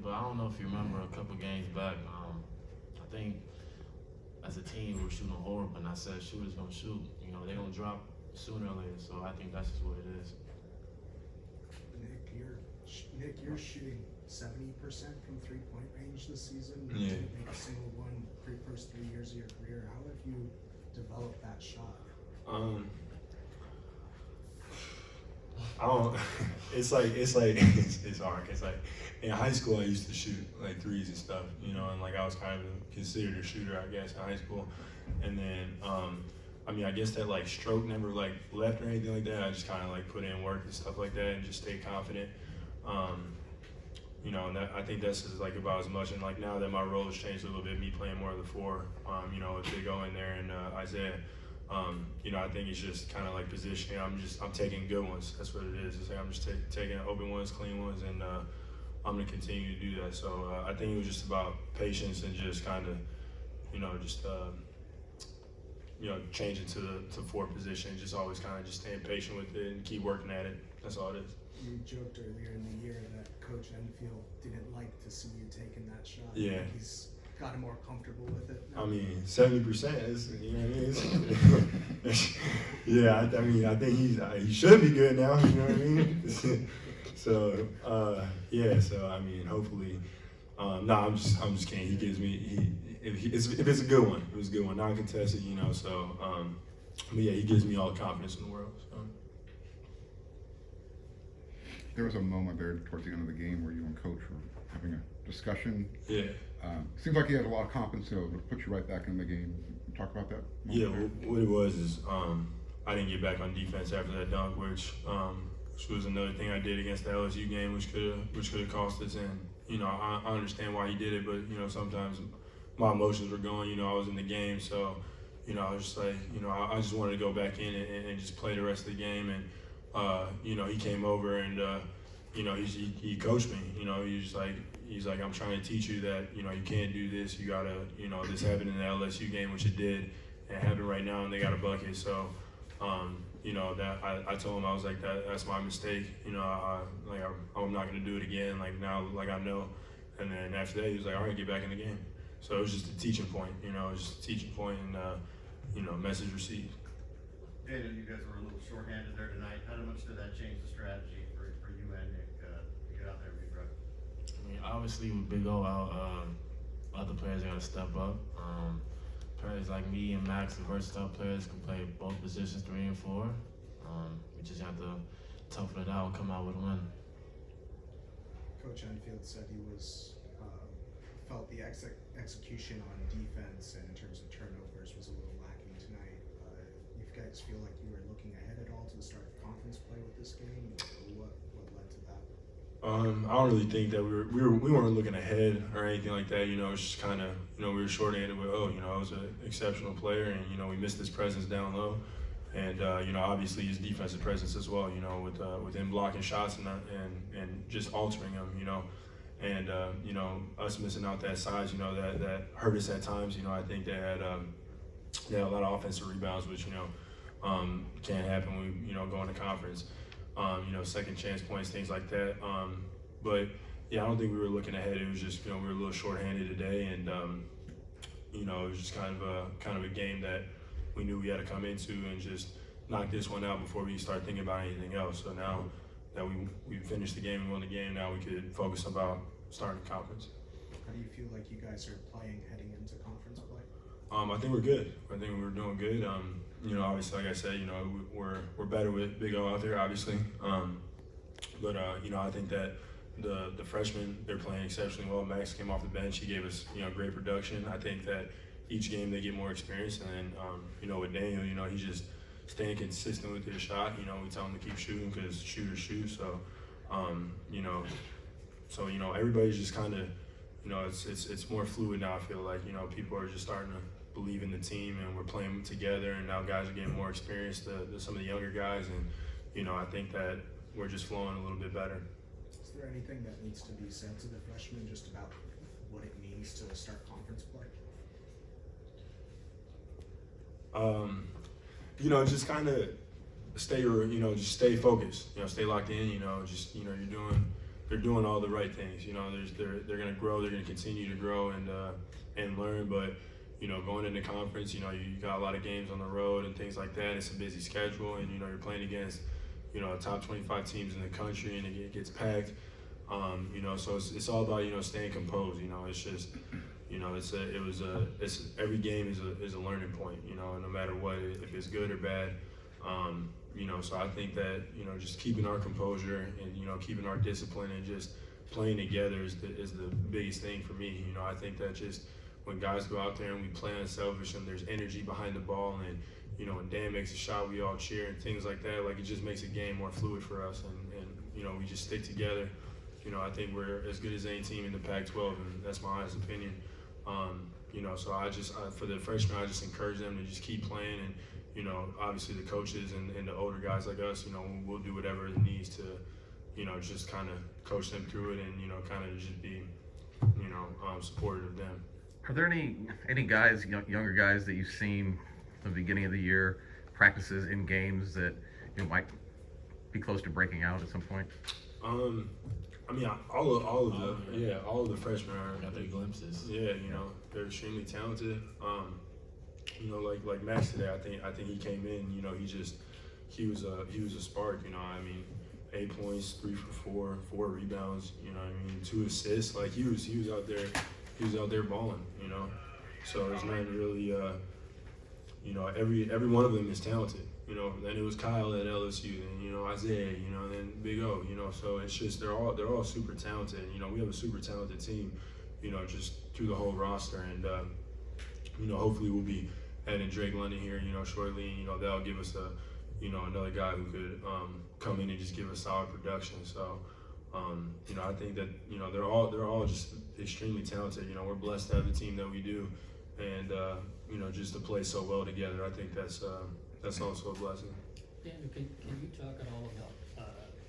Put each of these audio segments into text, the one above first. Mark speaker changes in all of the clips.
Speaker 1: but I don't know if you remember a couple games back. I think as a team we were shooting horrible, and I said shooters gonna shoot. You know, they're gonna drop sooner or later. So I think that's just what it is.
Speaker 2: Nick, you're shooting 70% from three-point range this season. You
Speaker 3: Yeah.
Speaker 2: didn't make a single one for your first 3 years of your career. How have you developed that shot?
Speaker 3: I don't. It's hard. It's like in high school I used to shoot like threes and stuff, you know, and like I was kind of considered a shooter, I guess, in high school. And then I mean, I guess that like stroke never like left or anything like that. I just kind of like put in work and stuff like that and just stay confident. You know, and I think that's just like about as much. And like now that my role has changed a little bit, me playing more of the four, you know, with Big O in there and Isaiah. You know, I think it's just kind of like positioning. I'm taking good ones. That's what it is. It's like I'm just taking open ones, clean ones, and I'm gonna continue to do that. So I think it was just about patience and just kind of, you know, just you know, changing to four position. Just always kind of just staying patient with it and keep working at it. That's all it is.
Speaker 2: You joked earlier in the year that Coach Enfield didn't like to see you taking that shot.
Speaker 3: Yeah.
Speaker 2: He's gotten more comfortable with it now.
Speaker 3: I mean, 70% is, you know what I mean? Yeah, I mean, I think he should be good now, you know what I mean? So, yeah, so I mean, hopefully, no, I'm just kidding. He gives me, if it's a good one, it was a good one, non-contested, you know, so, but yeah, he gives me all the confidence in the world, so.
Speaker 4: There was a moment there towards the end of the game where you and Coach were having a discussion.
Speaker 3: Yeah.
Speaker 4: Seems like he had a lot of confidence to put you right back in the game. Talk about that moment
Speaker 3: Yeah,
Speaker 4: there.
Speaker 3: what it was is I didn't get back on defense after that dunk, which was another thing I did against the LSU game, which could have cost us. And you know, I understand why he did it, but you know, sometimes my emotions were going. You know, I was in the game, so you know, I was just like, you know, I just wanted to go back in and just play the rest of the game. And you know, he came over and you know, he coached me. You know, he's like, I'm trying to teach you that, you know, you can't do this. You gotta, you know, this happened in the LSU game, which it did, and it happened right now, and they got a bucket. So, you know, that I told him, I was like, that's my mistake. You know, I'm not gonna do it again. Like now, like I know. And then after that, he was like, all right, get back in the game. So it was just a teaching point. You know, it was just a teaching point, and you know, message received.
Speaker 5: Daniel, you guys were a little shorthanded there tonight. How much did that change the strategy for you and Nick to get out there and be aggressive?
Speaker 1: I mean, obviously with Big O out, other players got to step up. Players like me and Max, the versatile players, can play both positions 3 and 4. We just have to toughen it out and come out with a win.
Speaker 2: Coach Enfield said he was felt the execution on defense and in terms of turnovers was a little lacking tonight. You guys feel like you were looking ahead at all to the start of conference play with this game? Or what led to that?
Speaker 3: I don't really think that we weren't looking ahead or anything like that. You know, it's just kind of, you know, we were shorthanded with, you know, I was an exceptional player, and you know, we missed his presence down low, and you know, obviously his defensive presence as well. You know, with him blocking shots and just altering them. You know, and you know, us missing out that size. You know, that hurt us at times. You know, I think they had a lot of offensive rebounds, which you know can't happen when we, you know, go into conference. You know, second chance points, things like that. But yeah, I don't think we were looking ahead. It was just, you know, we were a little shorthanded today, and you know, it was just kind of a game that we knew we had to come into and just knock this one out before we start thinking about anything else. So now that we finished the game and won the game, now we could focus about starting the conference.
Speaker 2: How do you feel like you guys are playing heading into conference play?
Speaker 3: I think we're good. I think we're doing good. You know, obviously, like I said, you know, we're better with Big O out there, obviously. But you know, I think that the freshmen, they're playing exceptionally well. Max came off the bench. He gave us, you know, great production. I think that each game they get more experience, and then you know, with Daniel, you know, he's just staying consistent with his shot. You know, we tell him to keep shooting because shooters shoot. So you know, everybody's just kind of, you know, it's more fluid now. I feel like, you know, people are just starting to believe in the team, and we're playing together, and now guys are getting more experience than some of the younger guys, and you know, I think that we're just flowing a little bit better.
Speaker 2: Is there anything that needs to be said to the freshmen just about what it means to start conference play?
Speaker 3: You know, just kind of stay focused, you know, stay locked in, you know, just, you know, you're they're doing all the right things. You know, they're going to grow, they're going to continue to grow and learn. But you know, going into conference, you know, you got a lot of games on the road and things like that. It's a busy schedule, and you know, you're playing against, you know, top 25 teams in the country, and it gets packed. You know, so it's all about, you know, staying composed. You know, it's just, you know, it's every game is a learning point. You know, no matter what, if it's good or bad. You know, so I think that, you know, just keeping our composure and, you know, keeping our discipline and just playing together is the biggest thing for me. You know, I think that just when guys go out there and we play unselfish and there's energy behind the ball, and you know, when Dan makes a shot, we all cheer and things like that. Like, it just makes the game more fluid for us, and you know, we just stick together. You know, I think we're as good as any team in the Pac-12, and that's my honest opinion. You know, so for the freshmen, I just encourage them to just keep playing, and you know, obviously the coaches and the older guys like us, you know, we'll do whatever it needs to, you know, just kind of coach them through it, and you know, kind of just be, you know, supportive of them.
Speaker 6: Are there any guys, younger guys that you've seen at the beginning of the year, practices in games that you know, might be close to breaking out at some point?
Speaker 3: I mean, all of the freshmen are
Speaker 1: Got their glimpses.
Speaker 3: Yeah, you know, they're extremely talented. You know, like Max today, I think he came in. You know, he was a spark. You know, I mean, 8 points, 3 for 4 rebounds. You know, I mean, 2 assists. Like he was out there balling. You know, so there's nothing really. You know, every one of them is talented. You know, then it was Kyle at LSU, then, you know, Isaiah, you know, then Big O, you know, so it's just they're all super talented. You know, we have a super talented team, you know, just through the whole roster, and you know, hopefully we'll be adding Drake London here, you know, shortly, and you know, that'll give us another guy who could come in and just give us solid production. So you know, I think that, you know, they're all just extremely talented. You know, we're blessed to have the team that we do, and you know, just to play so well together. I think that's also a blessing.
Speaker 7: Dan, can you talk at all about,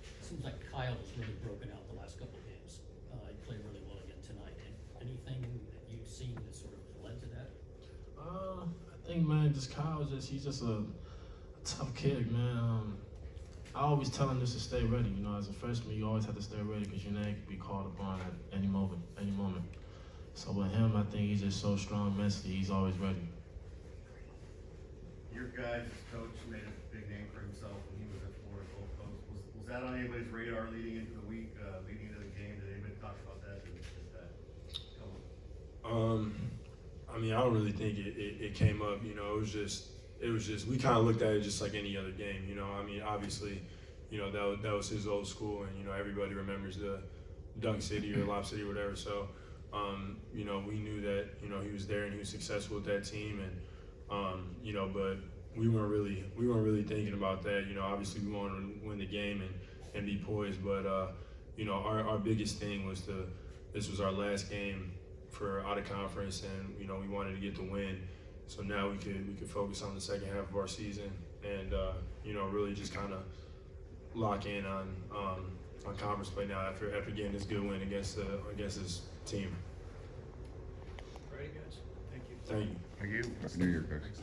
Speaker 7: it seems like Kyle has really broken out the last couple of games. He played really well again tonight. Anything that you've seen that sort of led to that?
Speaker 1: I think, man, he's just a tough kid, man. I always tell him just to stay ready. You know, as a freshman, you always have to stay ready because your name can be called upon at any moment. So with him, I think he's just so strong mentally. He's always ready.
Speaker 5: Your guys' coach made a big name for himself when he was at Florida Gulf Coast. Was that on anybody's radar leading into the week, leading into the game? Did anybody talk about that? Did that come up?
Speaker 3: I mean, I don't really think it came up. You know, it was just we kind of looked at it just like any other game. You know, I mean, obviously, you know, that was his old school, and you know, everybody remembers the Dunk City or Lob City or whatever. So, you know, we knew that, you know, he was there and he was successful with that team, and you know, but we weren't really thinking about that. You know, obviously we wanted to win the game and be poised, but you know, our biggest thing was this was our last game for out of conference, and you know, we wanted to get the win. So now we could focus on the second half of our season, and you know, really just kind of lock in on conference play now after getting this good win against this team.
Speaker 2: Alrighty, guys. Thank you.
Speaker 3: Thank you.
Speaker 6: Are you?
Speaker 4: Happy New Year, guys.